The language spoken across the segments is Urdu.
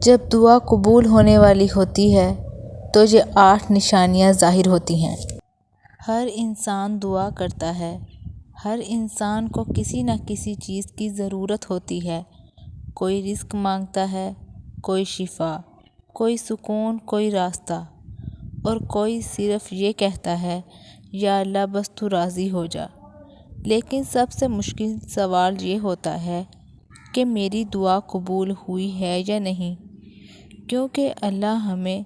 جب دعا قبول ہونے والی ہوتی ہے تو یہ 8 نشانیاں ظاہر ہوتی ہیں۔ ہر انسان دعا کرتا ہے۔ ہر انسان کو کسی نہ کسی چیز کی ضرورت ہوتی ہے۔ کوئی رزق مانگتا ہے، کوئی شفا، کوئی سکون، کوئی راستہ، اور کوئی صرف یہ کہتا ہے یا اللہ بس تو راضی ہو جا۔ لیکن سب سے مشکل سوال یہ ہوتا ہے کہ میری دعا قبول ہوئی ہے یا نہیں، کیونکہ اللہ ہمیں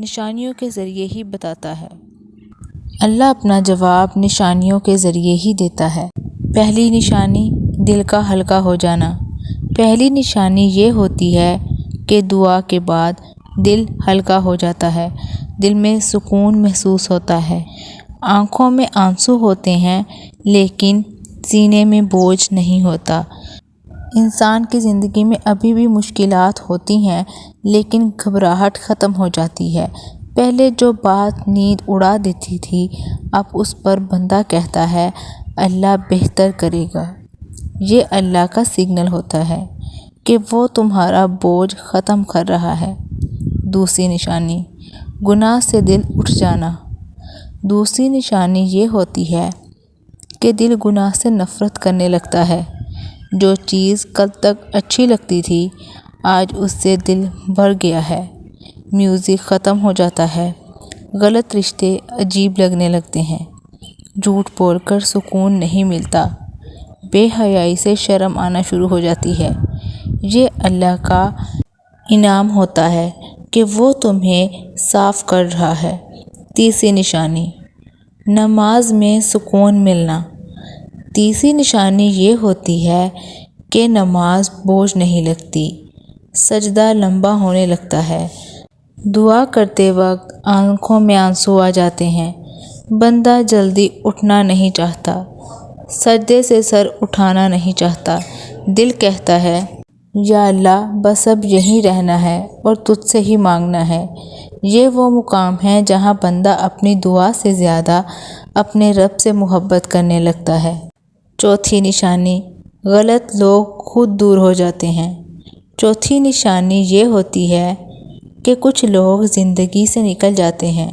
نشانیوں کے ذریعے ہی بتاتا ہے۔ اللہ اپنا جواب نشانیوں کے ذریعے ہی دیتا ہے۔ پہلی نشانی دل کا ہلکا ہو جانا۔ پہلی نشانی یہ ہوتی ہے کہ دعا کے بعد دل ہلکا ہو جاتا ہے، دل میں سکون محسوس ہوتا ہے، آنکھوں میں آنسو ہوتے ہیں لیکن سینے میں بوجھ نہیں ہوتا۔ انسان کی زندگی میں ابھی بھی مشکلات ہوتی ہیں لیکن گھبراہٹ ختم ہو جاتی ہے۔ پہلے جو بات نیند اڑا دیتی تھی اب اس پر بندہ کہتا ہے اللہ بہتر کرے گا۔ یہ اللہ کا سگنل ہوتا ہے کہ وہ تمہارا بوجھ ختم کر رہا ہے۔ دوسری نشانی گناہ سے دل اٹھ جانا۔ دوسری نشانی یہ ہوتی ہے کہ دل گناہ سے نفرت کرنے لگتا ہے۔ جو چیز کل تک اچھی لگتی تھی آج اس سے دل بھر گیا ہے۔ میوزک ختم ہو جاتا ہے، غلط رشتے عجیب لگنے لگتے ہیں، جھوٹ بول کر سکون نہیں ملتا، بے حیائی سے شرم آنا شروع ہو جاتی ہے۔ یہ اللہ کا انعام ہوتا ہے کہ وہ تمہیں صاف کر رہا ہے۔ تیسری نشانی نماز میں سکون ملنا۔ تیسری نشانی یہ ہوتی ہے کہ نماز بوجھ نہیں لگتی، سجدہ لمبا ہونے لگتا ہے، دعا کرتے وقت آنکھوں میں آنسو آ جاتے ہیں، بندہ جلدی اٹھنا نہیں چاہتا، سجدے سے سر اٹھانا نہیں چاہتا، دل کہتا ہے یا اللہ بس اب یہیں رہنا ہے اور تجھ سے ہی مانگنا ہے۔ یہ وہ مقام ہے جہاں بندہ اپنی دعا سے زیادہ اپنے رب سے محبت کرنے لگتا ہے۔ چوتھی نشانی غلط لوگ خود دور ہو جاتے ہیں۔ چوتھی نشانی یہ ہوتی ہے کہ کچھ لوگ زندگی سے نکل جاتے ہیں،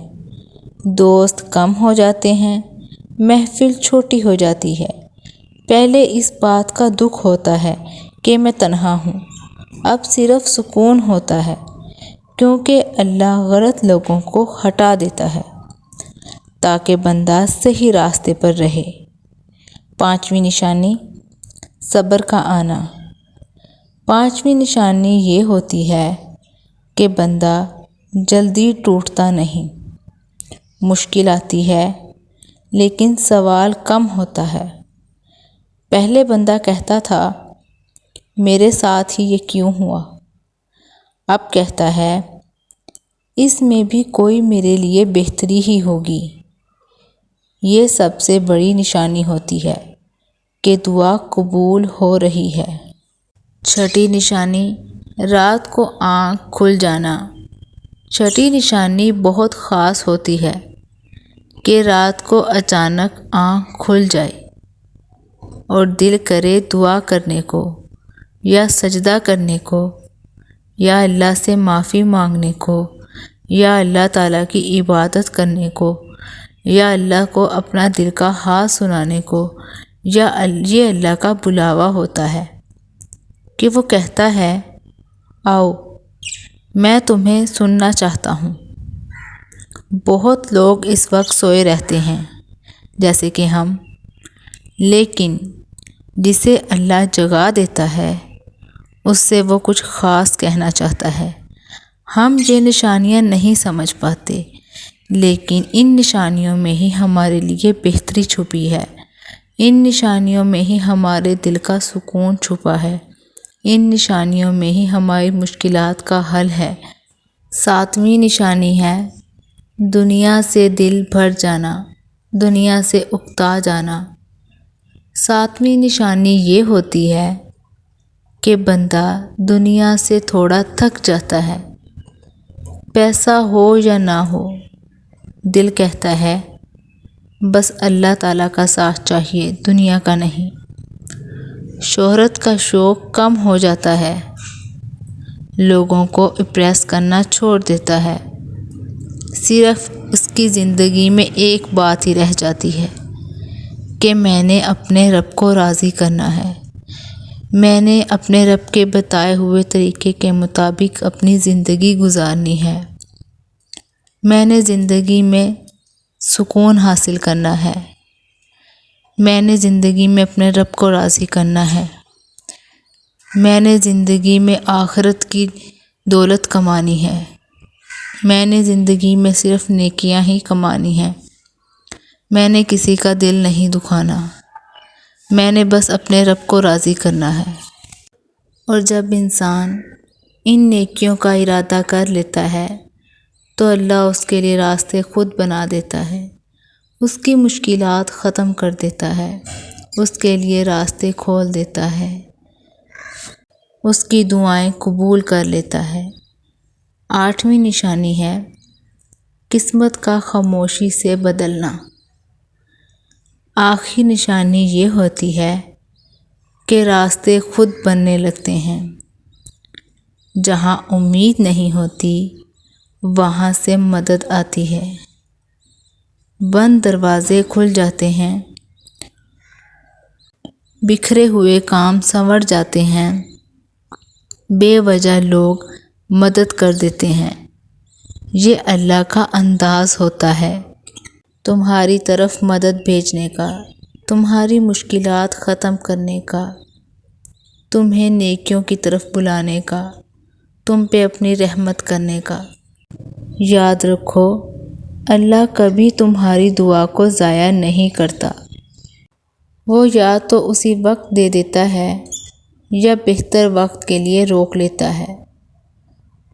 دوست کم ہو جاتے ہیں، محفل چھوٹی ہو جاتی ہے۔ پہلے اس بات کا دکھ ہوتا ہے کہ میں تنہا ہوں، اب صرف سکون ہوتا ہے کیونکہ اللہ غلط لوگوں کو ہٹا دیتا ہے تاکہ بندہ صحیح راستے پر رہے۔ پانچویں نشانی صبر کا آنا۔ پانچویں نشانی یہ ہوتی ہے کہ بندہ جلدی ٹوٹتا نہیں۔ مشکل آتی ہے لیکن سوال کم ہوتا ہے۔ پہلے بندہ کہتا تھا میرے ساتھ ہی یہ کیوں ہوا، اب کہتا ہے اس میں بھی کوئی میرے لیے بہتری ہی ہوگی۔ یہ سب سے بڑی نشانی ہوتی ہے کہ دعا قبول ہو رہی ہے۔ چھٹی نشانی رات کو آنکھ کھل جانا۔ چھٹی نشانی بہت خاص ہوتی ہے کہ رات کو اچانک آنکھ کھل جائے اور دل کرے دعا کرنے کو یا سجدہ کرنے کو یا اللہ سے معافی مانگنے کو یا اللہ تعالیٰ کی عبادت کرنے کو یا اللہ کو اپنا دل کا حال سنانے کو، یا یہ اللہ کا بلاوا ہوتا ہے کہ وہ کہتا ہے آؤ میں تمہیں سننا چاہتا ہوں۔ بہت لوگ اس وقت سوئے رہتے ہیں جیسے کہ ہم، لیکن جسے اللہ جگا دیتا ہے اس سے وہ کچھ خاص کہنا چاہتا ہے۔ ہم یہ نشانیاں نہیں سمجھ پاتے لیکن ان نشانیوں میں ہی ہمارے لیے بہتری چھپی ہے، ان نشانیوں میں ہی ہمارے دل کا سکون چھپا ہے، ان نشانیوں میں ہی ہماری مشکلات کا حل ہے۔ ساتویں نشانی ہے دنیا سے دل بھر جانا، دنیا سے اکتا جانا۔ ساتویں نشانی یہ ہوتی ہے کہ بندہ دنیا سے تھوڑا تھک جاتا ہے، پیسہ ہو یا نہ ہو، دل کہتا ہے بس اللہ تعالیٰ کا ساتھ چاہیے، دنیا کا نہیں۔ شہرت کا شوق کم ہو جاتا ہے، لوگوں کو امپریس کرنا چھوڑ دیتا ہے۔ صرف اس کی زندگی میں ایک بات ہی رہ جاتی ہے کہ میں نے اپنے رب کو راضی کرنا ہے، میں نے اپنے رب کے بتائے ہوئے طریقے کے مطابق اپنی زندگی گزارنی ہے، میں نے زندگی میں سکون حاصل کرنا ہے، میں نے زندگی میں اپنے رب کو راضی کرنا ہے، میں نے زندگی میں آخرت کی دولت کمانی ہے، میں نے زندگی میں صرف نیکیاں ہی کمانی ہیں، میں نے کسی کا دل نہیں دکھانا، میں نے بس اپنے رب کو راضی کرنا ہے۔ اور جب انسان ان نیکیوں کا ارادہ کر لیتا ہے تو اللہ اس کے لیے راستے خود بنا دیتا ہے، اس کی مشکلات ختم کر دیتا ہے، اس کے لیے راستے کھول دیتا ہے، اس کی دعائیں قبول کر لیتا ہے۔ 8ویں نشانی ہے قسمت کا خاموشی سے بدلنا۔ آخری نشانی یہ ہوتی ہے کہ راستے خود بننے لگتے ہیں، جہاں امید نہیں ہوتی وہاں سے مدد آتی ہے، بند دروازے کھل جاتے ہیں، بکھرے ہوئے کام سنور جاتے ہیں، بے وجہ لوگ مدد کر دیتے ہیں۔ یہ اللہ کا انداز ہوتا ہے تمہاری طرف مدد بھیجنے کا، تمہاری مشکلات ختم کرنے کا، تمہیں نیکیوں کی طرف بلانے کا، تم پہ اپنی رحمت کرنے کا۔ یاد رکھو اللہ کبھی تمہاری دعا کو ضائع نہیں کرتا، وہ یا تو اسی وقت دے دیتا ہے یا بہتر وقت کے لیے روک لیتا ہے۔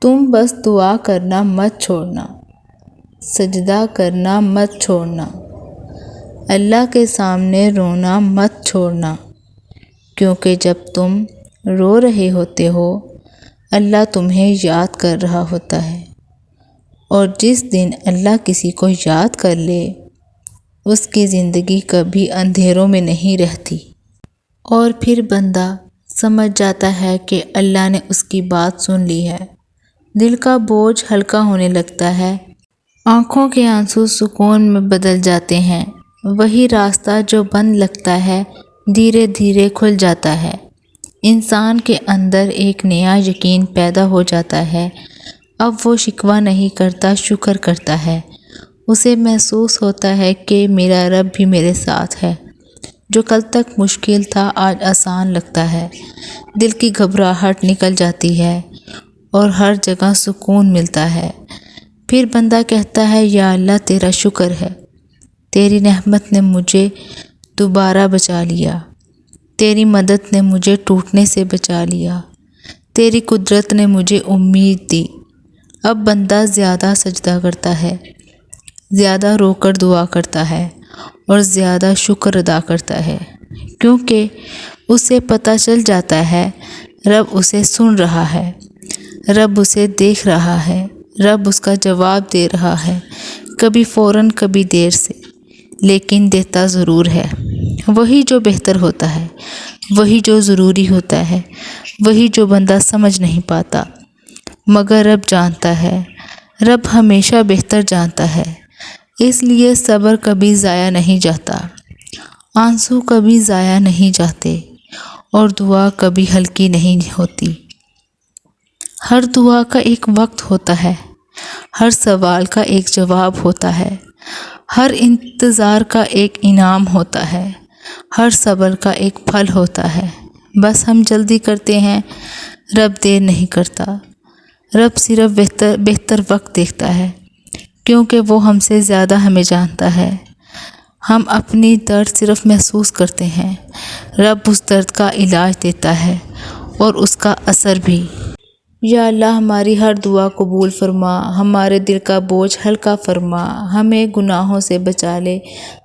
تم بس دعا کرنا مت چھوڑنا، سجدہ کرنا مت چھوڑنا، اللہ کے سامنے رونا مت چھوڑنا، کیونکہ جب تم رو رہے ہوتے ہو اللہ تمہیں یاد کر رہا ہوتا ہے، اور جس دن اللہ کسی کو یاد کر لے اس کی زندگی کبھی اندھیروں میں نہیں رہتی، اور پھر بندہ سمجھ جاتا ہے کہ اللہ نے اس کی بات سن لی ہے، دل کا بوجھ ہلکا ہونے لگتا ہے، آنکھوں کے آنسو سکون میں بدل جاتے ہیں، وہی راستہ جو بند لگتا ہے دھیرے دھیرے کھل جاتا ہے، انسان کے اندر ایک نیا یقین پیدا ہو جاتا ہے، اب وہ شکوہ نہیں کرتا، شکر کرتا ہے، اسے محسوس ہوتا ہے کہ میرا رب بھی میرے ساتھ ہے، جو کل تک مشکل تھا آج آسان لگتا ہے، دل کی گھبراہٹ نکل جاتی ہے اور ہر جگہ سکون ملتا ہے۔ پھر بندہ کہتا ہے یا اللہ تیرا شکر ہے، تیری رحمت نے مجھے دوبارہ بچا لیا، تیری مدد نے مجھے ٹوٹنے سے بچا لیا، تیری قدرت نے مجھے امید دی۔ اب بندہ زیادہ سجدہ کرتا ہے، زیادہ رو کر دعا کرتا ہے اور زیادہ شکر ادا کرتا ہے، کیونکہ اسے پتہ چل جاتا ہے رب اسے سن رہا ہے، رب اسے دیکھ رہا ہے، رب اس کا جواب دے رہا ہے، کبھی فوراً کبھی دیر سے، لیکن دیتا ضرور ہے۔ وہی جو بہتر ہوتا ہے، وہی جو ضروری ہوتا ہے، وہی جو بندہ سمجھ نہیں پاتا، مگر رب جانتا ہے، رب ہمیشہ بہتر جانتا ہے، اس لیے صبر کبھی ضائع نہیں جاتا، آنسو کبھی ضائع نہیں جاتے، اور دعا کبھی ہلکی نہیں ہوتی۔ ہر دعا کا ایک وقت ہوتا ہے، ہر سوال کا ایک جواب ہوتا ہے، ہر انتظار کا ایک انعام ہوتا ہے، ہر صبر کا ایک پھل ہوتا ہے، بس ہم جلدی کرتے ہیں، رب دیر نہیں کرتا، رب صرف بہتر وقت دیکھتا ہے، کیونکہ وہ ہم سے زیادہ ہمیں جانتا ہے، ہم اپنی درد صرف محسوس کرتے ہیں، رب اس درد کا علاج دیتا ہے اور اس کا اثر بھی۔ یا اللہ ہماری ہر دعا قبول فرما، ہمارے دل کا بوجھ ہلکا فرما، ہمیں گناہوں سے بچا لے،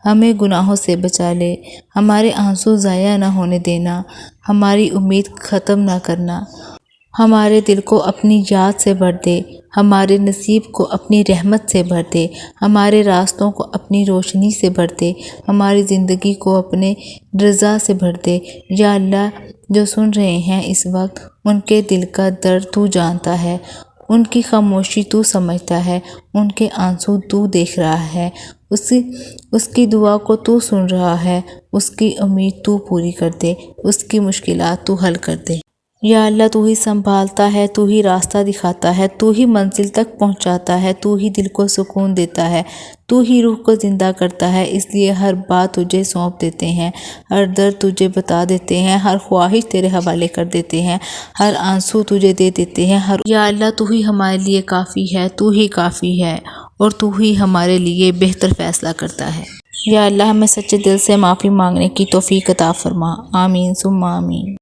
ہمیں گناہوں سے بچا لے، ہمارے آنسو ضائع نہ ہونے دینا، ہماری امید ختم نہ کرنا، ہمارے دل کو اپنی یاد سے بھر دے، ہمارے نصیب کو اپنی رحمت سے بھر دے، ہمارے راستوں کو اپنی روشنی سے بھر دے، ہماری زندگی کو اپنے رضا سے بھر دے۔ یا اللہ، جو سن رہے ہیں اس وقت، ان کے دل کا درد تو جانتا ہے، ان کی خاموشی تو سمجھتا ہے، ان کے آنسو تو دیکھ رہا ہے، اس کی دعا کو تو سن رہا ہے، اس کی امید تو پوری کر دے، اس کی مشکلات تو حل کر دے۔ یا اللہ، تو ہی سنبھالتا ہے، تو ہی راستہ دکھاتا ہے، تو ہی منزل تک پہنچاتا ہے، تو ہی دل کو سکون دیتا ہے، تو ہی روح کو زندہ کرتا ہے۔ اس لیے ہر بات تجھے سونپ دیتے ہیں، ہر درد تجھے بتا دیتے ہیں، ہر خواہش تیرے حوالے کر دیتے ہیں، ہر آنسو تجھے دے دیتے ہیں۔ یا اللہ، تو ہی ہمارے لیے کافی ہے، تو ہی کافی ہے، اور تو ہی ہمارے لیے بہتر فیصلہ کرتا ہے۔ یا اللہ، ہمیں سچے دل سے معافی مانگنے کی توفیق عطا فرما۔ آمین ثم آمین۔